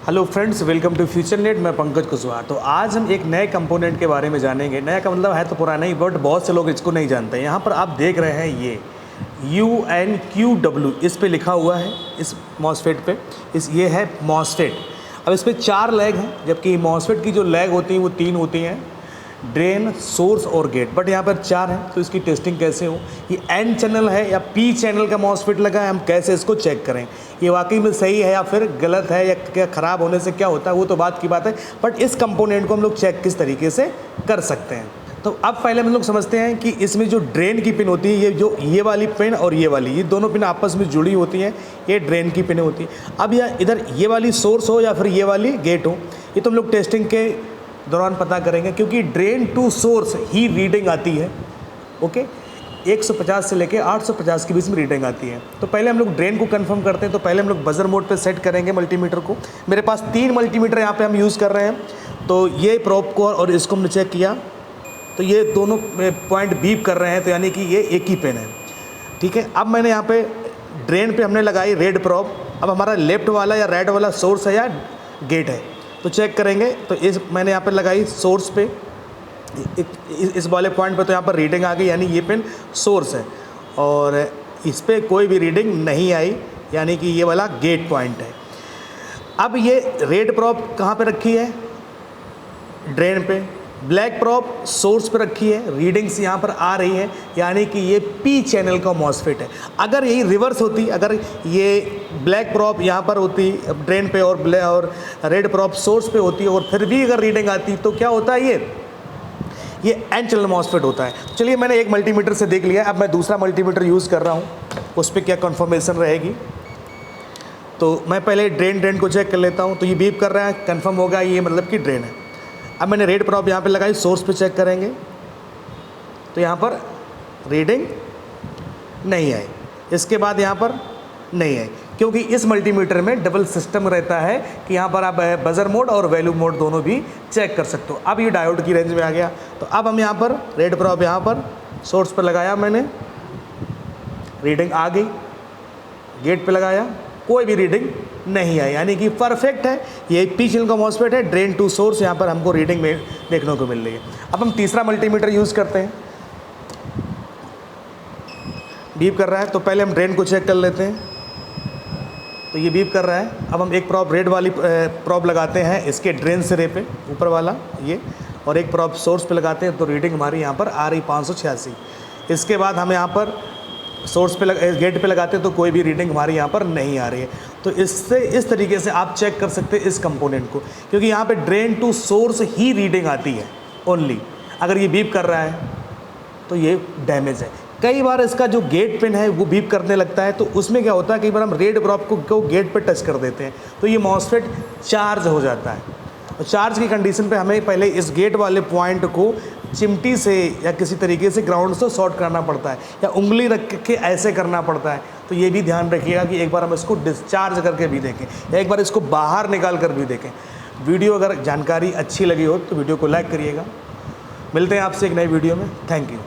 Hello friends, welcome to Future Net. मैं पंकज कुशवाहा। तो आज हम एक नए कंपोनेंट के बारे में जानेंगे। नया का मतलब है तो पुराना ही, बट बहुत से लोग इसको नहीं जानते। यहाँ पर आप देख रहे हैं ये UNQW इस पे लिखा हुआ है, इस मॉसफेट पे। ये है मॉसफेट। अब इस पर 4 लैग हैं, जबकि मॉसफेट की जो लैग होती हैं वो 3 होती हैं, ड्रेन, सोर्स और गेट। बट यहाँ पर 4 है, तो इसकी टेस्टिंग कैसे हो? ये एन चैनल है या पी चैनल का मॉसफेट लगा है, हम कैसे इसको चेक करें? ये वाकई में सही है या फिर गलत है, या क्या ख़राब होने से क्या होता है, वो तो बात की बात है। बट इस कंपोनेंट को हम लोग चेक किस तरीके से कर सकते हैं? तो अब पहले हम लोग समझते हैं कि इसमें जो ड्रेन की पिन होती है, ये वाली पिन और ये वाली, ये दोनों पिन आपस में जुड़ी होती हैं, ये ड्रेन की पिन होती है। अब या इधर ये वाली सोर्स हो या फिर ये वाली गेट हो, ये तो हम लोग टेस्टिंग के दौरान पता करेंगे, क्योंकि ड्रेन टू सोर्स ही रीडिंग आती है। ओके, 150 से लेके 850 के बीच में रीडिंग आती है। तो पहले हम लोग ड्रेन को कंफर्म करते हैं। तो पहले हम लोग बजर मोड पे सेट करेंगे मल्टीमीटर को। मेरे पास 3 मल्टीमीटर यहाँ पे हम यूज़ कर रहे हैं। तो ये प्रोब को और इसको हमने चेक किया, तो ये दोनों पॉइंट बीप कर रहे हैं, तो यानी कि ये एक ही पेन है। ठीक है, अब मैंने यहाँ पे ड्रेन पे हमने लगाई रेड प्रोब। अब हमारा लेफ्ट वाला या राइट वाला सोर्स है या गेट है, तो चेक करेंगे। तो इस मैंने यहाँ पे लगाई सोर्स पे, इस वाले पॉइंट पे, तो यहाँ पर रीडिंग आ गई, यानी ये पेन सोर्स है। और इस पर कोई भी रीडिंग नहीं आई, यानी कि ये वाला गेट पॉइंट है। अब ये रेड प्रोब कहाँ पे रखी है? ड्रेन पे। ब्लैक प्रोब सोर्स पे रखी है, रीडिंग्स यहाँ पर आ रही है, यानी कि ये पी चैनल का मॉसफेट है। अगर यही रिवर्स होती, अगर ये ब्लैक प्रोब यहाँ पर होती ड्रेन पे और रेड प्रोब सोर्स पे होती और फिर भी अगर रीडिंग आती, तो क्या होता है? ये एन चैनल मॉसफेट होता है। चलिए, मैंने एक मल्टीमीटर से देख लिया, अब मैं दूसरा मल्टीमीटर यूज़ कर रहा हूँ, उस पर क्या कन्फर्मेशन रहेगी। तो मैं पहले ड्रेन को चेक कर लेता हूँ। तो ये बीप कर रहा है, कन्फर्म होगा, ये मतलब कि ड्रेन है। अब मैंने रेड प्रोब यहाँ पे लगाई, सोर्स पे चेक करेंगे, तो यहाँ पर रीडिंग नहीं आई। इसके बाद यहाँ पर नहीं आई, क्योंकि इस मल्टीमीटर में डबल सिस्टम रहता है कि यहाँ पर आप बजर मोड और वैल्यू मोड दोनों भी चेक कर सकते हो। अब ये डायोड की रेंज में आ गया। तो अब हम यहाँ पर रेड प्रोब यहाँ पर सोर्स पर लगाया, मैंने रीडिंग आ गई। गेट पे लगाया, कोई भी रीडिंग नहीं आई, यानी कि परफेक्ट है। ये पी चैनल का मॉसफेट है, ड्रेन टू सोर्स यहाँ पर हमको रीडिंग में देखने को मिल रही है। अब हम तीसरा मल्टीमीटर यूज़ करते हैं। बीप कर रहा है, तो पहले हम ड्रेन को चेक कर लेते हैं। तो ये बीप कर रहा है। अब हम एक प्रोब रेड वाली प्रोब लगाते हैं इसके ड्रेन सिरे पे, ऊपर वाला ये, और एक प्रोब सोर्स पे लगाते हैं। तो रीडिंग हमारी यहाँ पर आ रही 586। इसके बाद हम यहाँ पर सोर्स पे गेट पे लगाते हैं, तो कोई भी रीडिंग हमारी यहाँ पर नहीं आ रही है। तो इससे इस तरीके से आप चेक कर सकते हैं इस कंपोनेंट को, क्योंकि यहाँ पे ड्रेन टू सोर्स ही रीडिंग आती है ओनली। अगर ये बीप कर रहा है तो ये डैमेज है। कई बार इसका जो गेट पिन है वो बीप करने लगता है, तो उसमें क्या होता है, कई बार हम रेड प्रोब को गेट पे टच कर देते हैं, तो ये मॉसफेट चार्ज हो जाता है। और चार्ज की कंडीशन पे हमें पहले इस गेट वाले पॉइंट को चिमटी से या किसी तरीके से ग्राउंड से शॉर्ट करना पड़ता है, या उंगली रख के ऐसे करना पड़ता है। तो ये भी ध्यान रखिएगा कि एक बार हम इसको डिस्चार्ज करके भी देखें, या एक बार इसको बाहर निकाल कर भी देखें। वीडियो अगर जानकारी अच्छी लगी हो तो वीडियो को लाइक करिएगा। मिलते हैं आपसे एक नई वीडियो में। Thank you.